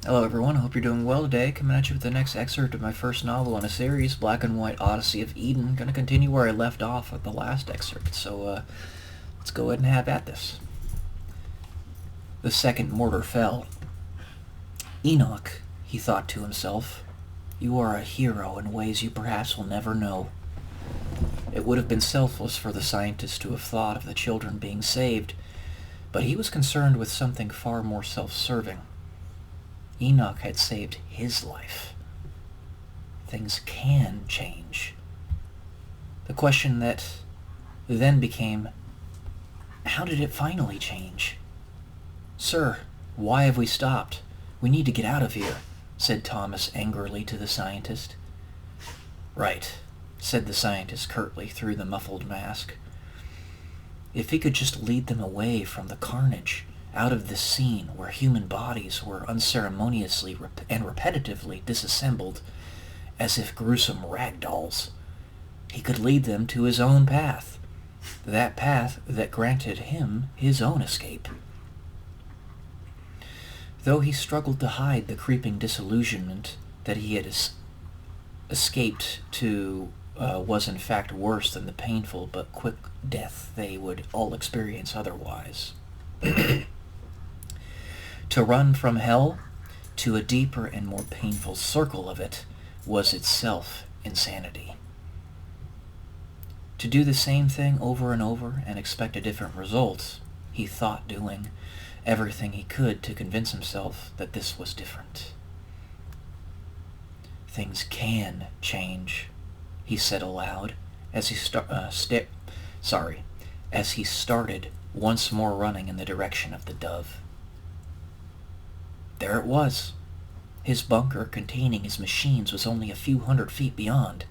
Hello everyone, I hope you're doing well today. Coming at you with the next excerpt of my first novel in a series, Black and White Odyssey of Eden. Gonna continue where I left off at the last excerpt, so let's go ahead and have at this. The second mortar fell. Enoch, he thought to himself, you are a hero in ways you perhaps will never know. It would have been selfless for the scientist to have thought of the children being saved, but he was concerned with something far more self-serving. Enoch had saved his life. Things can change. The question that then became, how did it finally change? Sir, why have we stopped? We need to get out of here, said Thomas angrily to the scientist. Right, said the scientist curtly through the muffled mask. If he could just lead them away from the carnage, out of this scene where human bodies were unceremoniously and repetitively disassembled, as if gruesome rag dolls, he could lead them to his own path, that path that granted him his own escape. Though he struggled to hide the creeping disillusionment that he had escaped to was in fact worse than the painful but quick death they would all experience otherwise. To run from hell to a deeper and more painful circle of it was itself insanity. To do the same thing over and over and expect a different result, he thought doing everything he could to convince himself that this was different. Things can change, he said aloud as he started once more running in the direction of the dove. There it was. His bunker containing his machines was only a few 100 feet beyond,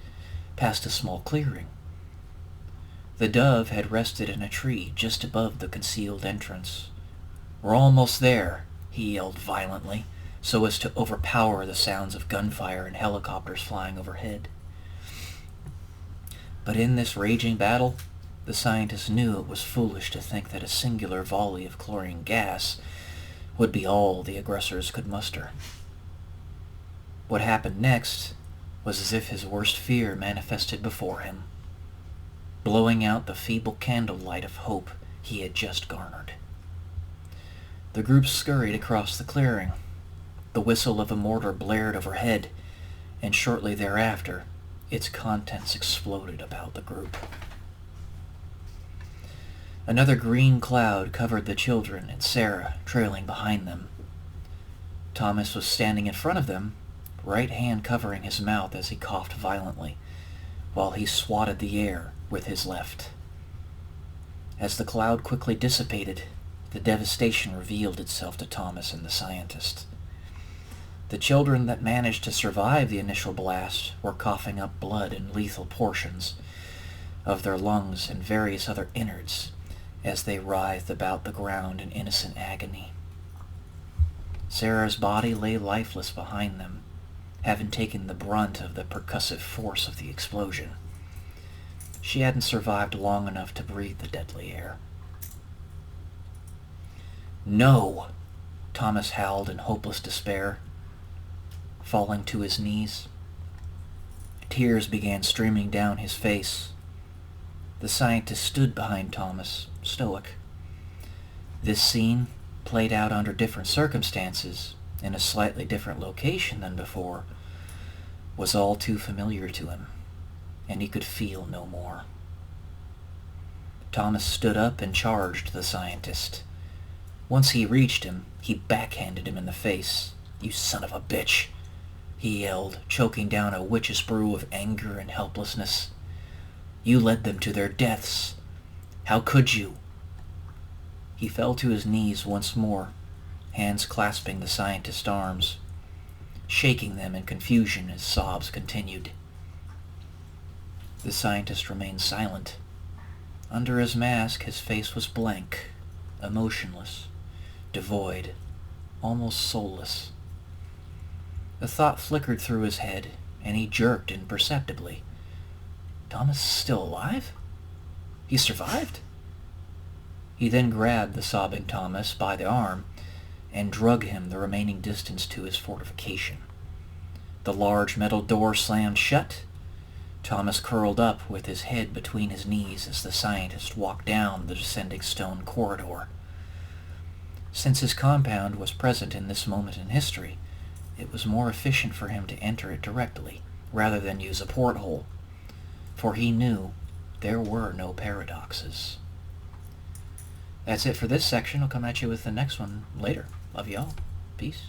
past a small clearing. The dove had rested in a tree just above the concealed entrance. We're almost there, he yelled violently, so as to overpower the sounds of gunfire and helicopters flying overhead. But in this raging battle, the scientist knew it was foolish to think that a singular volley of chlorine gas would be all the aggressors could muster. What happened next was as if his worst fear manifested before him, blowing out the feeble candlelight of hope he had just garnered. The group scurried across the clearing. The whistle of a mortar blared overhead, and shortly thereafter, its contents exploded about the group. Another green cloud covered the children and Sarah trailing behind them. Thomas was standing in front of them, right hand covering his mouth as he coughed violently, while he swatted the air with his left. As the cloud quickly dissipated, the devastation revealed itself to Thomas and the scientist. The children that managed to survive the initial blast were coughing up blood in lethal portions of their lungs and various other innards as they writhed about the ground in innocent agony. Sarah's body lay lifeless behind them, having taken the brunt of the percussive force of the explosion. She hadn't survived long enough to breathe the deadly air. No! Thomas howled in hopeless despair, falling to his knees. Tears began streaming down his face. The scientist stood behind Thomas, stoic. This scene, played out under different circumstances, in a slightly different location than before, was all too familiar to him, and he could feel no more. Thomas stood up and charged the scientist. Once he reached him, he backhanded him in the face. You son of a bitch, he yelled, choking down a witch's brew of anger and helplessness. You led them to their deaths. How could you? He fell to his knees once more, hands clasping the scientist's arms, shaking them in confusion as sobs continued. The scientist remained silent. Under his mask, his face was blank, emotionless, devoid, almost soulless. A thought flickered through his head, and he jerked imperceptibly. Thomas is still alive? He survived? He then grabbed the sobbing Thomas by the arm and drug him the remaining distance to his fortification. The large metal door slammed shut. Thomas curled up with his head between his knees as the scientist walked down the descending stone corridor. Since his compound was present in this moment in history, it was more efficient for him to enter it directly, rather than use a porthole, for he knew there were no paradoxes. That's it for this section. I'll come at you with the next one later. Love y'all. Peace.